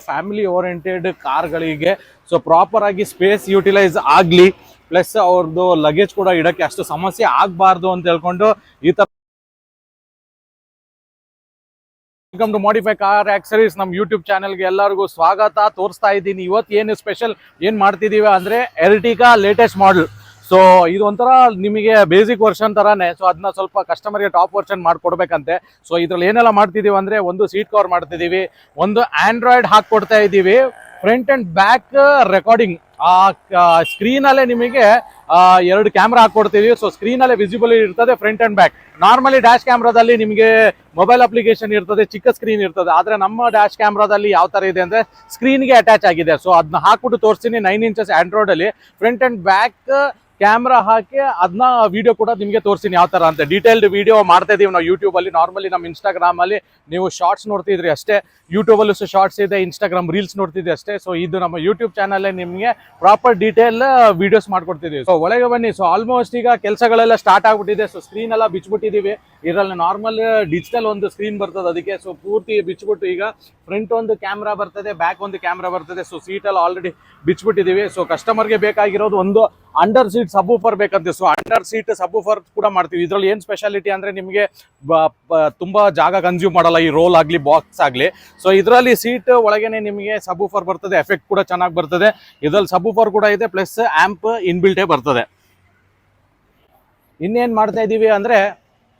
Family oriented ಕಾರ್ಗಳಿಗೆ so proper ಆಗಿ space utilise ಆಗಲಿ, ಪ್ಲಸ್ ಅವ್ರದ್ದು ಲಗೇಜ್ ಕೂಡ ಇಡಕ್ಕೆ ಅಷ್ಟು ಸಮಸ್ಯೆ ಆಗಬಾರ್ದು ಅಂತ ಹೇಳ್ಕೊಂಡು ಈ ತರ welcome to modify car accessories ನಮ್ಮ ಯೂಟ್ಯೂಬ್ ಚಾನಲ್ಗೆ ಎಲ್ಲರಿಗೂ ಸ್ವಾಗತ. ತೋರಿಸ್ತಾ ಇದ್ದೀನಿ ಇವತ್ತು ಏನು ಸ್ಪೆಷಲ್ ಏನು ಮಾಡ್ತಿದ್ದೀವಿ ಅಂದರೆ ಎರ್ಟಿಗಾ ಲೇಟೆಸ್ಟ್ ಮಾಡಲ್. ಸೊ ಇದು ಒಂಥರ ನಿಮಗೆ ಬೇಸಿಕ್ ವರ್ಷನ್ ತರಾನೇ, ಸೊ ಅದನ್ನ ಸ್ವಲ್ಪ ಕಸ್ಟಮರ್ಗೆ ಟಾಪ್ ವರ್ಷನ್ ಮಾಡ್ಕೊಡ್ಬೇಕಂತೆ. ಸೊ ಇದ್ರಲ್ಲಿ ಏನೆಲ್ಲ ಮಾಡ್ತಿದೀವಿ ಅಂದರೆ, ಒಂದು ಸೀಟ್ ಕವರ್ ಮಾಡ್ತಿದ್ದೀವಿ, ಒಂದು ಆಂಡ್ರಾಯ್ಡ್ ಹಾಕೊಡ್ತಾ ಇದ್ದೀವಿ, ಫ್ರಂಟ್ ಅಂಡ್ ಬ್ಯಾಕ್ ರೆಕಾರ್ಡಿಂಗ್ ಆ ಸ್ಕ್ರೀನ್ ಅಲ್ಲೇ ನಿಮಗೆ ಎರಡು ಕ್ಯಾಮ್ರಾ ಹಾಕೊಡ್ತೀವಿ. ಸೊ ಸ್ಕ್ರೀನ್ ಅಲ್ಲೇ ವಿಸಿಬಲ್ ಇರ್ತದೆ front and back. Normally dash ಕ್ಯಾಮ್ರಾದಲ್ಲಿ ನಿಮಗೆ ಮೊಬೈಲ್ ಅಪ್ಲಿಕೇಶನ್ ಇರ್ತದೆ, ಚಿಕ್ಕ ಸ್ಕ್ರೀನ್ ಇರ್ತದೆ. ಆದ್ರೆ ನಮ್ಮ ಡ್ಯಾಶ್ ಕ್ಯಾಮ್ರಾದಲ್ಲಿ ಯಾವ ತರ ಇದೆ ಅಂದ್ರೆ ಸ್ಕ್ರೀನ್ಗೆ ಅಟ್ಯಾಚ್ ಆಗಿದೆ. ಸೊ ಅದನ್ನ ಹಾಕ್ಬಿಟ್ಟು ತೋರಿಸ್ತೀನಿ. 9 ಇಂಚಸ್ ಆಂಡ್ರಾಯ್ಡ್ ಅಲ್ಲಿ ಫ್ರಂಟ್ ಅಂಡ್ ಬ್ಯಾಕ್ ಕ್ಯಾಮ್ರಾ ಹಾಕಿ ಅದನ್ನ ವಿಡಿಯೋ ಕೂಡ ನಿಮಗೆ ತೋರಿಸ್ತೀನಿ ಯಾವ ತರ ಅಂತ. ಡೀಟೇಲ್ಡ್ ವಿಡಿಯೋ ಮಾಡ್ತಾ ಇದೀವಿ ನಾವು ಯೂಟ್ಯೂಬ್ ಅಲ್ಲಿ. ನಾರ್ಮಲಿ ನಮ್ಮ ಇನ್ಸ್ಟಾಗ್ರಾಮ್ ಅಲ್ಲಿ ನೀವು ಶಾರ್ಟ್ಸ್ ನೋಡ್ತಿದ್ರಿ ಅಷ್ಟೇ, ಯೂಟ್ಯೂಬ್ ಅಲ್ಲೂ ಶಾರ್ಟ್ಸ್ ಇದೆ, ಇನ್ಸ್ಟಾಗ್ರಾಮ್ ರೀಲ್ಸ್ ನೋಡ್ತಿದ್ರಿ ಅಷ್ಟೇ. ಸೊ ಇದು ನಮ್ಮ ಯೂಟ್ಯೂಬ್ ಚಾನಲ್ ನಿಮಗೆ ಪ್ರಾಪರ್ ಡೀಟೇಲ್ ವಿಡಿಯೋಸ್ ಮಾಡ್ಕೊಡ್ತಿದೀವಿ. ಸೊ ಒಳಗೆ ಬನ್ನಿ. ಸೊ ಆಲ್ಮೋಸ್ಟ್ ಈಗ ಕೆಲಸಗಳೆಲ್ಲ ಸ್ಟಾರ್ಟ್ ಆಗ್ಬಿಟ್ಟಿದೆ. ಸೊ ಸ್ಕ್ರೀನ್ ಎಲ್ಲ ಬಿಚ್ಬಿಟ್ಟಿದೀವಿ. ಇದರಲ್ಲಿ ನಾರ್ಮಲ್ ಡಿಜಿಟಲ್ ಒಂದು ಸ್ಕ್ರೀನ್ ಬರ್ತದೆ ಅದಕ್ಕೆ. ಸೊ ಪೂರ್ತಿ ಬಿಚ್ಬಿಟ್ಟು ಈಗ ಫ್ರಂಟ್ ಒಂದು ಕ್ಯಾಮ್ರಾ ಬರ್ತದೆ, ಬ್ಯಾಕ್ ಒಂದು ಕ್ಯಾಮ್ರಾ ಬರ್ತದೆ. ಸೊ ಸೀಟ್ ಎಲ್ಲ ಆಲ್ರೆಡಿ ಬಿಚ್ಬಿಟ್ಟಿದೀವಿ. ಸೊ ಕಸ್ಟಮರ್ಗೆ ಬೇಕಾಗಿರೋದು ಒಂದು ಅಂಡರ್ ಸೀಟ್ ಸಬ್ವೂಫರ್ ಬೇಕಂತೆ. ಸೊ ಅಂಡರ್ ಸೀಟ್ ಸಬ್ವೂಫರ್ ಕೂಡ ಮಾಡ್ತೀವಿ. ಇದ್ರಲ್ಲಿ ಏನ್ ಸ್ಪೆಷಾಲಿಟಿ ಅಂದ್ರೆ ನಿಮಗೆ ತುಂಬಾ ಜಾಗ ಕನ್ಸ್ಯೂಮ್ ಮಾಡಲ್ಲ, ಈ ರೋಲ್ ಆಗ್ಲಿ ಬಾಕ್ಸ್ ಆಗ್ಲಿ. ಸೊ ಇದರಲ್ಲಿ ಸೀಟ್ ಒಳಗೇನೆ ನಿಮಗೆ ಸಬ್ವೂಫರ್ ಬರ್ತದೆ, ಎಫೆಕ್ಟ್ ಕೂಡ ಚೆನ್ನಾಗಿ ಬರ್ತದೆ. ಇದ್ರಲ್ಲಿ ಸಬ್ವೂಫರ್ ಕೂಡ ಇದೆ, ಪ್ಲಸ್ ಆಂಪ್ ಇನ್ಬಿಲ್ಟೇ ಬರ್ತದೆ. ಇನ್ನೇನ್ ಮಾಡ್ತಾ ಇದೀವಿ ಅಂದ್ರೆ,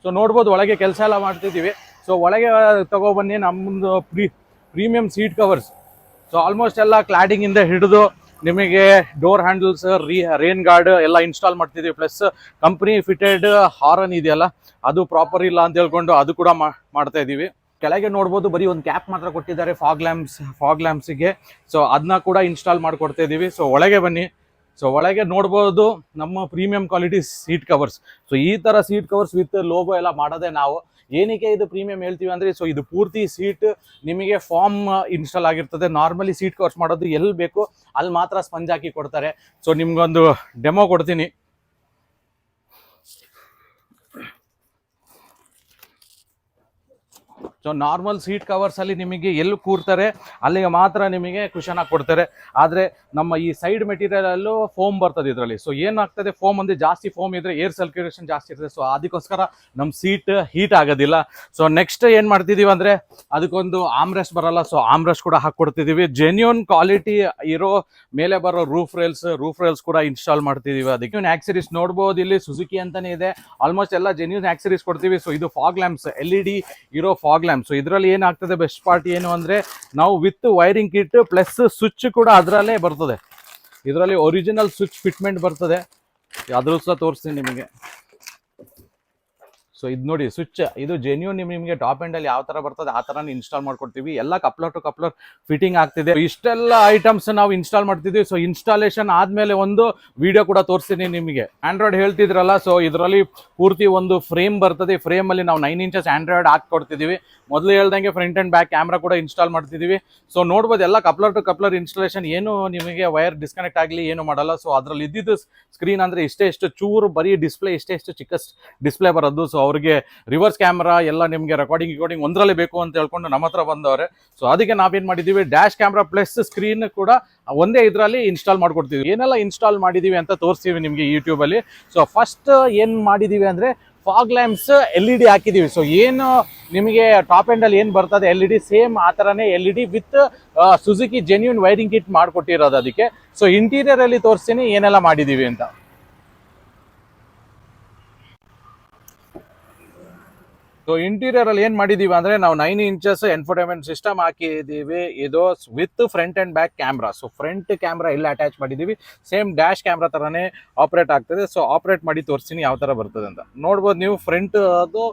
ಸೊ ನೋಡ್ಬೋದು ಒಳಗೆ ಕೆಲಸ ಎಲ್ಲ ಮಾಡ್ತಿದ್ದೀವಿ. ಸೊ ಒಳಗೆ ತಗೊಬನ್ನಿ. ನಮ್ಮದು premium seat covers. So almost ಎಲ್ಲ ಕ್ಲಾಡಿಂಗ್ ಇಂದ ಹಿಡಿದು ನಿಮಗೆ ಡೋರ್ ಹ್ಯಾಂಡಲ್ಸ್, ರೇನ್ ಗಾರ್ಡ್ ಎಲ್ಲ ಇನ್ಸ್ಟಾಲ್ ಮಾಡ್ತಿದ್ದೀವಿ. ಪ್ಲಸ್ ಕಂಪ್ನಿ ಫಿಟೆಡ್ ಹಾರನ್ ಇದೆಯಲ್ಲ, ಅದು ಪ್ರಾಪರ್ ಇಲ್ಲ ಅಂತ ಹೇಳ್ಕೊಂಡು ಅದು ಕೂಡ ಮಾಡ್ತಾ ಇದ್ದೀವಿ. ಕೆಳಗೆ ನೋಡ್ಬೋದು ಬರೀ ಒಂದು ಕ್ಯಾಪ್ ಮಾತ್ರ ಕೊಟ್ಟಿದ್ದಾರೆ ಫಾಗ್ ಲ್ಯಾಂಪ್ಸಿಗೆ. ಸೊ ಅದನ್ನ ಕೂಡ ಇನ್ಸ್ಟಾಲ್ ಮಾಡ್ಕೊಡ್ತಾ ಇದ್ದೀವಿ. ಸೊ ಒಳಗೆ ಬನ್ನಿ. ಸೊ ಒಳಗೆ ನೋಡ್ಬೋದು ನಮ್ಮ premium quality seat covers. So ಈ ತರ ಸೀಟ್ ಕವರ್ಸ್ ವಿತ್ ಲೋಗೋ ಎಲ್ಲ ಮಾಡೋದೇ ನಾವು. ಏನಕ್ಕೆ ಇದು ಪ್ರೀಮಿಯಂ ಹೇಳ್ತೀವಿ ಅಂದ್ರೆ, ಸೊ ಇದು ಪೂರ್ತಿ ಸೀಟ್ ನಿಮಗೆ ಫಾರ್ಮ್ ಇನ್ಸ್ಟಾಲ್ ಆಗಿರ್ತದೆ. ನಾರ್ಮಲಿ ಸೀಟ್ ಕವರ್ಸ್ ಮಾಡೋದು ಎಲ್ಲಿ ಬೇಕು ಅಲ್ಲಿ ಮಾತ್ರ ಸ್ಪಂಜ್ ಹಾಕಿ ಕೊಡ್ತಾರೆ. ಸೊ ನಿಮ್ಗೊಂದು ಡೆಮೋ ಕೊಡ್ತೀನಿ. ಸೊ ನಾರ್ಮಲ್ ಸೀಟ್ ಕವರ್ಸ್ ಅಲ್ಲಿ ನಿಮಗೆ ಎಲ್ಲಿ ಕೂರ್ತಾರೆ ಅಲ್ಲಿಗೆ ಮಾತ್ರ ನಿಮಗೆ ಕುಶನ್ ಹಾಕಿ ಕೊಡ್ತಾರೆ. ಆದ್ರೆ ನಮ್ಮ ಈ ಸೈಡ್ ಮೆಟೀರಿಯಲ್ ಅಲ್ಲೂ ಫೋಮ್ ಬರ್ತದೆ ಇದರಲ್ಲಿ. ಸೊ ಏನಾಗ್ತದೆ, ಫೋಮ್ ಅಂದ್ರೆ ಜಾಸ್ತಿ ಫೋಮ್ ಇದ್ರೆ ಏರ್ ಸರ್ಕ್ಯುಲೇಷನ್ ಜಾಸ್ತಿ ಇರ್ತದೆ. ಸೊ ಅದಕ್ಕೋಸ್ಕರ ನಮ್ಮ ಸೀಟ್ ಹೀಟ್ ಆಗೋದಿಲ್ಲ. ಸೊ ನೆಕ್ಸ್ಟ್ ಏನ್ ಮಾಡ್ತಿದೀವಿ ಅಂದ್ರೆ, ಅದಕ್ಕೊಂದು ಆಮ್ರೆಸ್ಟ್ ಬರಲ್ಲ, ಸೊ ಆಮ್ರೆಸ್ಟ್ ಕೂಡ ಹಾಕೊಡ್ತಿದೀವಿ. ಜೆನ್ಯೂನ್ ಕ್ವಾಲಿಟಿ ಇರೋ ಮೇಲೆ ಬರೋ ರೂಫ್ ರೇಲ್ಸ್ ಕೂಡ ಇನ್ಸ್ಟಾಲ್ ಮಾಡ್ತಿದೀವಿ. ಅದಕ್ಕೆ ಆಕ್ಸರೀಸ್ ನೋಡ್ಬೋದು, ಇಲ್ಲಿ ಸುಜುಕಿ ಅಂತಾನೆ ಇದೆ. ಆಲ್ಮೋಸ್ಟ್ ಎಲ್ಲ ಜೆನ್ಯೂನ್ ಆಕ್ಸರೀಸ್ ಕೊಡ್ತೀವಿ. ಸೊ ಇದು ಫಾಗ್ ಲ್ಯಾಂಪ್ಸ್, LED ಇರೋ ಫಾಗ್ ಲ್ಯಾಂಪ್. ಸೊ ಇದರಲ್ಲಿ ಏನಾಗ್ತದೆ, ಬೆಸ್ಟ್ ಪಾರ್ಟ್ ಏನು ಅಂದ್ರೆ, ನಾವು with wiring kit plus switch ಕೂಡ ಅದರಲ್ಲೇ ಬರ್ತದೆ. ಇದರಲ್ಲಿ ಒರಿಜಿನಲ್ ಸ್ವಿಚ್ ಫಿಟ್ಮೆಂಟ್ ಬರ್ತದೆ, ಅದ್ರ ಸಹ ತೋರಿಸ್ತೀನಿ ನಿಮಗೆ. ಸೊ ಇದು ನೋಡಿ ಸ್ವಿಚ್, ಇದು ಜೆನ್ಯೂನ್ ನಿಮಗೆ ಟಾಪ್ ಎಂಡ್ ಅಲ್ಲಿ ಯಾವ ತರ ಬರ್ತದೆ ಆ ತರ ಇನ್ಸ್ಟಾಲ್ ಮಾಡ್ಕೊಡ್ತೀವಿ. ಎಲ್ಲ ಕಪ್ಲರ್ ಟು ಕಪ್ಲರ್ ಫಿಟ್ಟಿಂಗ್ ಆಗ್ತಿದೆ. ಇಷ್ಟೆಲ್ಲ ಐಟಮ್ಸ್ ನಾವು ಇನ್ಸ್ಟಾಲ್ ಮಾಡ್ತಿದ್ವಿ. ಸೊ ಇನ್ಸ್ಟಾಲೇಷನ್ ಆದ್ಮೇಲೆ ಒಂದು ವಿಡಿಯೋ ಕೂಡ ತೋರಿಸ್ತೀನಿ ನಿಮಗೆ. ಆಂಡ್ರಾಯ್ಡ್ ಹೇಳ್ತಿದ್ರಲ್ಲ, ಸೊ ಇದರಲ್ಲಿ ಪೂರ್ತಿ ಒಂದು ಫ್ರೇಮ್ ಬರ್ತದೆ. ಫ್ರೇಮ್ ಅಲ್ಲಿ ನಾವು 9 ಇಂಚಸ್ ಆಂಡ್ರಾಯ್ಡ್ ಹಾಕೊಡ್ತಿದೀವಿ. ಮೊದಲು ಹೇಳ್ದಂಗೆ ಫ್ರಂಟ್ ಅಂಡ್ ಬ್ಯಾಕ್ ಕ್ಯಾಮ್ರಾ ಕೂಡ ಇನ್ಸ್ಟಾಲ್ ಮಾಡ್ತಿದೀವಿ. ಸೊ ನೋಡ್ಬೋದು ಎಲ್ಲ ಕಪ್ಲರ್ ಟು ಕಪ್ಲರ್ ಇನ್ಸ್ಟಾಲೇಷನ್, ಏನು ನಿಮಗೆ ವೈರ್ ಡಿಸ್ಕನೆಕ್ಟ್ ಆಗಲಿ ಏನು ಮಾಡಲ್ಲ. ಸೊ ಅದ್ರಲ್ಲಿ ಇದ್ದಿದ್ದು ಸ್ಕ್ರೀನ್ ಅಂದ್ರೆ ಇಷ್ಟೇ ಚೂರು ಬರೀ ಡಿಸ್ಪ್ಲೇ ಇಷ್ಟೇ ಚಿಕ್ಕ ಡಿಸ್ಪ್ಲೇ ಬರೋದು. ಸೊ ಅವ್ರಿಗೆ ರಿವರ್ಸ್ ಕ್ಯಾಮ್ರಾ ಎಲ್ಲ ನಿಮಗೆ ರೆಕಾರ್ಡಿಂಗ್ ಒಂದರಲ್ಲೇ ಬೇಕು ಅಂತ ಹೇಳ್ಕೊಂಡು ನಮ್ಮ ಹತ್ರ ಬಂದವ್ರೆ. ಸೊ ಅದಕ್ಕೆ ನಾವೇನ್ ಮಾಡಿದೀವಿ, ಡ್ಯಾಶ್ ಕ್ಯಾಮ್ರಾ ಪ್ಲಸ್ ಸ್ಕ್ರೀನ್ ಕೂಡ ಒಂದೇ ಇದರಲ್ಲಿ ಇನ್ಸ್ಟಾಲ್ ಮಾಡ್ಕೊಡ್ತೀವಿ. ಏನೆಲ್ಲ ಇನ್ಸ್ಟಾಲ್ ಮಾಡಿದೀವಿ ಅಂತ ತೋರಿಸ್ತೀವಿ ನಿಮಗೆ ಯೂಟ್ಯೂಬ್ ಅಲ್ಲಿ. ಸೊ ಫಸ್ಟ್ ಏನ್ ಮಾಡಿದೀವಿ ಅಂದ್ರೆ, ಫಾಗ್ ಲ್ಯಾಂಪ್ಸ್ LED ಹಾಕಿದೀವಿ. ಸೊ ಏನು ನಿಮಗೆ ಟಾಪ್ ಎಂಡ್ ಅಲ್ಲಿ ಏನ್ ಬರ್ತದೆ LED, ಸೇಮ್ ಆ ತರನೇ LED with Suzuki genuine wiring kit ಮಾಡ್ಕೊಟ್ಟಿರೋದು ಅದಕ್ಕೆ. ಸೊ ಇಂಟೀರಿಯರ್ ಅಲ್ಲಿ ತೋರಿಸ್ತೀನಿ ಏನೆಲ್ಲ ಮಾಡಿದೀವಿ ಅಂತ. ಸೊ ಇಂಟೀರಿಯರ್ ಅಲ್ಲಿ ಏನ್ ಮಾಡಿದೀವಿ ಅಂದ್ರೆ, ನಾವು 9 ಇಂಚಸ್ ಎನ್ಫೋಟೈನ್ಮೆಂಟ್ ಸಿಸ್ಟಮ್ ಹಾಕಿದೀವಿ. ಇದು with front and back camera. So front camera ಎಲ್ಲ ಅಟ್ಯಾಚ್ ಮಾಡಿದೀವಿ, ಸೇಮ್ ಡ್ಯಾಶ್ ಕ್ಯಾಮ್ರಾ ತರಾನೇ ಆಪರೇಟ್ ಆಗ್ತದೆ. ಸೊ ಆಪರೇಟ್ ಮಾಡಿ ತೋರಿಸ್ತೀನಿ ಯಾವ ತರ ಬರ್ತದೆ ಅಂತ. ನೋಡ್ಬೋದು ನೀವು, ಫ್ರಂಟ್ ಅದು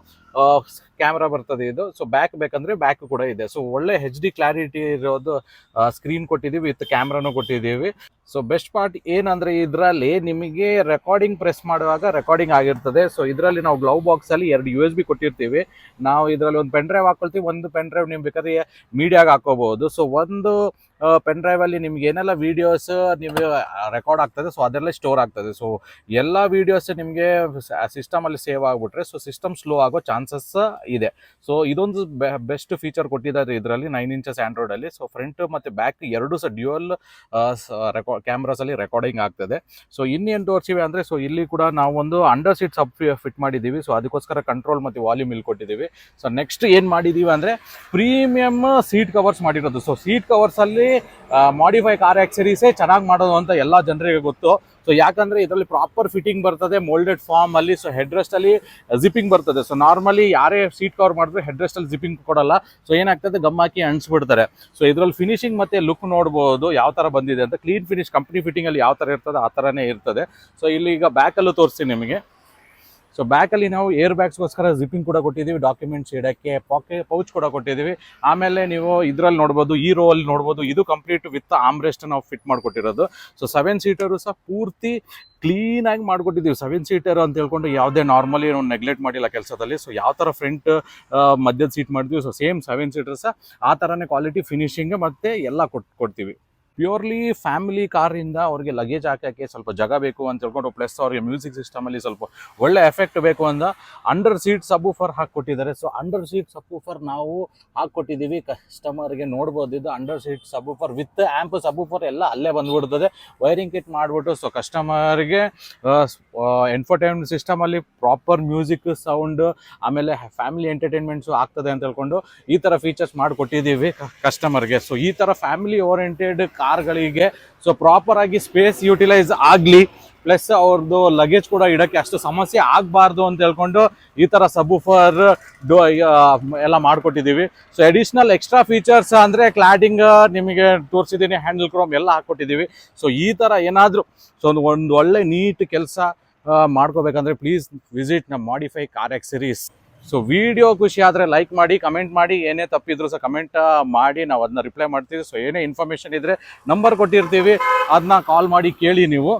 ಕ್ಯಾಮ್ರಾ ಬರ್ತದೆ ಇದು. ಸೊ ಬ್ಯಾಕ್ ಬೇಕಂದ್ರೆ ಬ್ಯಾಕ್ ಕೂಡ ಇದೆ. ಸೊ ಒಳ್ಳೆ HD ಕ್ಲಾರಿಟಿ ಇರೋದು ಸ್ಕ್ರೀನ್ ಕೊಟ್ಟಿದ್ದೀವಿ, ವಿತ್ ಕ್ಯಾಮ್ರಾನು ಕೊಟ್ಟಿದ್ದೀವಿ. ಸೊ ಬೆಸ್ಟ್ ಪಾರ್ಟ್ ಏನಂದ್ರೆ, ಇದರಲ್ಲಿ ನಿಮಗೆ ರೆಕಾರ್ಡಿಂಗ್ ಪ್ರೆಸ್ ಮಾಡುವಾಗ ರೆಕಾರ್ಡಿಂಗ್ ಆಗಿರ್ತದೆ. ಸೊ ಇದರಲ್ಲಿ ನಾವು ಗ್ಲೌ ಬಾಕ್ಸ್ ಅಲ್ಲಿ 2 USB ಕೊಟ್ಟಿರ್ತೀವಿ. ನಾವು ಇದರಲ್ಲಿ ಒಂದು ಪೆನ್ ಡ್ರೈವ್ ಹಾಕೊಳ್ತೀವಿ, ಒಂದು ಪೆನ್ ಡ್ರೈವ್ ನೀವು ಬೇಕಾದ್ರೆ ಮೀಡಿಯಾಗ ಹಾಕೋಬಹುದು. ಸೊ ಒಂದು ಪೆನ್ ಡ್ರೈವಲ್ಲಿ ನಿಮ್ಗೆ ಏನೆಲ್ಲ ವೀಡಿಯೋಸ್ ನೀವು ರೆಕಾರ್ಡ್ ಆಗ್ತದೆ ಸೊ ಅದೆಲ್ಲ ಸ್ಟೋರ್ ಆಗ್ತದೆ. ಸೊ ಎಲ್ಲ ವೀಡಿಯೋಸ್ ನಿಮಗೆ ಸಿಸ್ಟಮಲ್ಲಿ ಸೇವ್ ಆಗಿಬಿಟ್ರೆ ಸೊ ಸಿಸ್ಟಮ್ ಸ್ಲೋ ಆಗೋ ಚಾನ್ಸಸ್ ಇದೆ. ಸೊ ಇದೊಂದು ಬೆಸ್ಟ್ ಫೀಚರ್ ಕೊಟ್ಟಿದ್ದಾರೆ ಇದರಲ್ಲಿ 9 ಇಂಚಸ್ ಆ್ಯಂಡ್ರಾಯ್ಡಲ್ಲಿ. ಸೊ ಫ್ರಂಟ್ ಮತ್ತು ಬ್ಯಾಕ್ ಎರಡೂ ಸಹ ಡ್ಯೂಯಲ್ ಕ್ಯಾಮ್ರಾಸಲ್ಲಿ ರೆಕಾರ್ಡಿಂಗ್ ಆಗ್ತದೆ. ಸೊ ಇನ್ನೇನು ತೋರಿಸಿವೆ ಅಂದರೆ ಸೊ ಇಲ್ಲಿ ಕೂಡ ನಾವು ಒಂದು ಅಂಡರ್ ಸೀಟ್ ಸಬ್ ಫಿಟ್ ಮಾಡಿದ್ದೀವಿ. ಸೊ ಅದಕ್ಕೋಸ್ಕರ ಕಂಟ್ರೋಲ್ ಮತ್ತು ವಾಲ್ಯೂಮ್ ಇಲ್ಲಿ ಕೊಟ್ಟಿದ್ದೀವಿ. ಸೊ ನೆಕ್ಸ್ಟ್ ಏನು ಮಾಡಿದ್ದೀವಿ ಅಂದರೆ ಪ್ರೀಮಿಯಮ್ ಸೀಟ್ ಕವರ್ಸ್ ಮಾಡಿರೋದು. ಸೊ ಸೀಟ್ ಕವರ್ಸಲ್ಲಿ ಮಾಡಿಫೈ ಕಾರ್ ಆಕ್ಸರೀಸೇ ಚೆನ್ನಾಗಿ ಮಾಡೋದು ಅಂತ ಎಲ್ಲ ಜನರಿಗೆ ಗೊತ್ತು. ಸೊ ಯಾಕಂದರೆ ಇದರಲ್ಲಿ ಪ್ರಾಪರ್ ಫಿಟ್ಟಿಂಗ್ ಬರ್ತದೆ ಮೋಲ್ಡೆಡ್ ಫಾರ್ಮ್ ಅಲ್ಲಿ. ಸೊ ಹೆಡ್ ರೆಸ್ಟ್ ಅಲ್ಲಿ ಜಿಪ್ಪಿಂಗ್ ಬರ್ತದೆ. ಸೊ ನಾರ್ಮಲಿ ಯಾರೇ ಸೀಟ್ ಕವರ್ ಮಾಡಿದ್ರೆ ಹೆಡ್ ರೆಸ್ಟ್ ಅಲ್ಲಿ ಜಿಪ್ಪಿಂಗ್ ಕೊಡಲ್ಲ. ಸೊ ಏನಾಗ್ತದೆ ಗಮ್ ಹಾಕಿ ಅಂಟಿಸ್ಬಿಡ್ತಾರೆ. ಸೊ ಇದರಲ್ಲಿ ಫಿನಿಶಿಂಗ್ ಮತ್ತೆ ಲುಕ್ ನೋಡ್ಬೋದು ಯಾವ ಥರ ಬಂದಿದೆ ಅಂತ. ಕ್ಲೀನ್ ಫಿನಿಶ್ ಕಂಪ್ನಿ ಫಿಟ್ಟಿಂಗ್ ಅಲ್ಲಿ ಯಾವ ಥರ ಇರ್ತದೆ ಆ ಥರನೇ ಇರ್ತದೆ. ಸೊ ಇಲ್ಲಿ ಈಗ ಬ್ಯಾಕಲ್ಲೂ ತೋರಿಸ್ತೀನಿ ನಿಮಗೆ. ಸೊ ಬ್ಯಾಕಲ್ಲಿ ನಾವು ಏರ್ ಬ್ಯಾಗ್ಸ್ಗೋಸ್ಕರ ಜಿಪ್ಪಿಂಗ್ ಕೂಡ ಕೊಟ್ಟಿದ್ದೀವಿ, ಡಾಕ್ಯುಮೆಂಟ್ಸ್ ಇಡೋಕ್ಕೆ ಪೌಚ್ ಕೂಡ ಕೊಟ್ಟಿದ್ದೀವಿ. ಆಮೇಲೆ ನೀವು ಇದರಲ್ಲಿ ನೋಡ್ಬೋದು, ಈ ರೋ ಅಲ್ಲಿ ನೋಡ್ಬೋದು, ಇದು ಕಂಪ್ಲೀಟ್ ವಿತ್ ಆಮ್ರೆಸ್ಟ್ ನಾವು ಫಿಟ್ ಮಾಡಿಕೊಟ್ಟಿರೋದು. ಸೊ 7 ಸೀಟರು ಸಹ ಪೂರ್ತಿ ಕ್ಲೀನಾಗಿ ಮಾಡಿಕೊಟ್ಟಿದ್ದೀವಿ. 7 ಸೀಟರ್ ಅಂತ ಹೇಳ್ಕೊಂಡು ಯಾವುದೇ ನಾರ್ಮಲಿ ನಾವು ನೆಗ್ಲೆಕ್ಟ್ ಮಾಡಿಲ್ಲ ಕೆಲಸದಲ್ಲಿ. ಸೊ ಯಾವ ಥರ ಫ್ರಂಟ್ ಮಧ್ಯದ ಸೀಟ್ ಮಾಡಿದ್ವಿ ಸೊ ಸೇಮ್ 7 ಸೀಟರ್ ಸಹ ಆ ಥರನೇ ಕ್ವಾಲಿಟಿ ಫಿನಿಶಿಂಗ್ ಮತ್ತು ಎಲ್ಲ ಕೊಡ್ತೀವಿ. ಪ್ಯೂರ್ಲಿ ಫ್ಯಾಮಿಲಿ ಕಾರಿಂದ ಅವ್ರಿಗೆ ಲಗೇಜ್ ಹಾಕೋಕ್ಕೆ ಸ್ವಲ್ಪ ಜಾಗ ಬೇಕು ಅಂತ ಹೇಳ್ಕೊಂಡು, ಪ್ಲಸ್ ಅವ್ರಿಗೆ ಮ್ಯೂಸಿಕ್ ಸಿಸ್ಟಮಲ್ಲಿ ಸ್ವಲ್ಪ ಒಳ್ಳೆ ಎಫೆಕ್ಟ್ ಬೇಕು ಅಂತ ಅಂಡರ್ ಸೀಟ್ ಸಬ್ವೂಫರ್ ಹಾಕ್ಕೊಟ್ಟಿದ್ದಾರೆ. ಸೊ ಅಂಡರ್ ಸೀಟ್ ಸಬ್ವೂಫರ್ ನಾವು ಹಾಕ್ಕೊಟ್ಟಿದ್ದೀವಿ. ಕಸ್ಟಮರ್ಗೆ ನೋಡ್ಬೋದು, ಇದು under seat subwoofer with amp subwoofer ಎಲ್ಲ ಅಲ್ಲೇ ಬಂದ್ಬಿಡ್ತದೆ. ವೈರಿಂಗ್ ಕಿಟ್ ಮಾಡಿಬಿಟ್ಟು ಸೊ ಕಸ್ಟಮರ್ಗೆ ಎಂಟರ್ಟೈನ್ಮೆಂಟ್ ಸಿಸ್ಟಮಲ್ಲಿ ಪ್ರಾಪರ್ ಮ್ಯೂಸಿಕ್ ಸೌಂಡ್ ಆಮೇಲೆ ಫ್ಯಾಮಿಲಿ ಎಂಟರ್ಟೈನ್ಮೆಂಟ್ಸು ಆಗ್ತದೆ ಅಂತ ಹೇಳ್ಕೊಂಡು ಈ ಥರ ಫೀಚರ್ಸ್ ಮಾಡಿಕೊಟ್ಟಿದ್ದೀವಿ ಕಸ್ಟಮರ್ಗೆ. ಸೊ ಈ ಥರ ಫ್ಯಾಮಿಲಿ ಓರಿಯೆಂಟೆಡ್ ಕಾರ್ಗಳಿಗೆ ಸೊ ಪ್ರಾಪರ್ ಆಗಿ ಸ್ಪೇಸ್ ಯೂಟಿಲೈಸ್ ಆಗಲಿ, ಪ್ಲಸ್ ಅವ್ರದ್ದು ಲಗೇಜ್ ಕೂಡ ಇಡೋಕ್ಕೆ ಅಷ್ಟು ಸಮಸ್ಯೆ ಆಗಬಾರ್ದು ಅಂತ ಹೇಳ್ಕೊಂಡು ಈ ಥರ ಸಬ್ವೂಫರ್ ಎಲ್ಲ ಮಾಡಿಕೊಟ್ಟಿದ್ದೀವಿ. ಸೊ ಅಡಿಷ್ನಲ್ ಎಕ್ಸ್ಟ್ರಾ ಫೀಚರ್ಸ್ ಅಂದರೆ ಕ್ಲಾಡಿಂಗ್ ನಿಮಗೆ ತೋರಿಸಿದ್ದೀನಿ, ಹ್ಯಾಂಡಲ್ ಕ್ರೋಮ್ ಎಲ್ಲ ಹಾಕ್ಕೊಟ್ಟಿದ್ದೀವಿ. ಸೊ ಈ ಥರ ಏನಾದರೂ ಸೊ ಒಂದು ಒಳ್ಳೆ ನೀಟ್ ಕೆಲಸ ಮಾಡ್ಕೋಬೇಕಂದ್ರೆ ಪ್ಲೀಸ್ ವಿಸಿಟ್ ನಮ್ಮ modify car accessories. So video ಖುಷಿ ಆದರೆ ಲೈಕ್ ಮಾಡಿ, ಕಮೆಂಟ್ ಮಾಡಿ, ಏನೇ ತಪ್ಪಿದ್ರು ಸಹ ಕಮೆಂಟ್ ಮಾಡಿ, ನಾವು ಅದನ್ನ ರಿಪ್ಲೈ ಮಾಡ್ತೀವಿ. ಸೊ ಏನೇ ಇನ್ಫಾರ್ಮೇಷನ್ ಇದ್ದರೆ ನಂಬರ್ ಕೊಟ್ಟಿರ್ತೀವಿ, ಅದನ್ನ ಕಾಲ್ ಮಾಡಿ ಕೇಳಿ ನೀವು.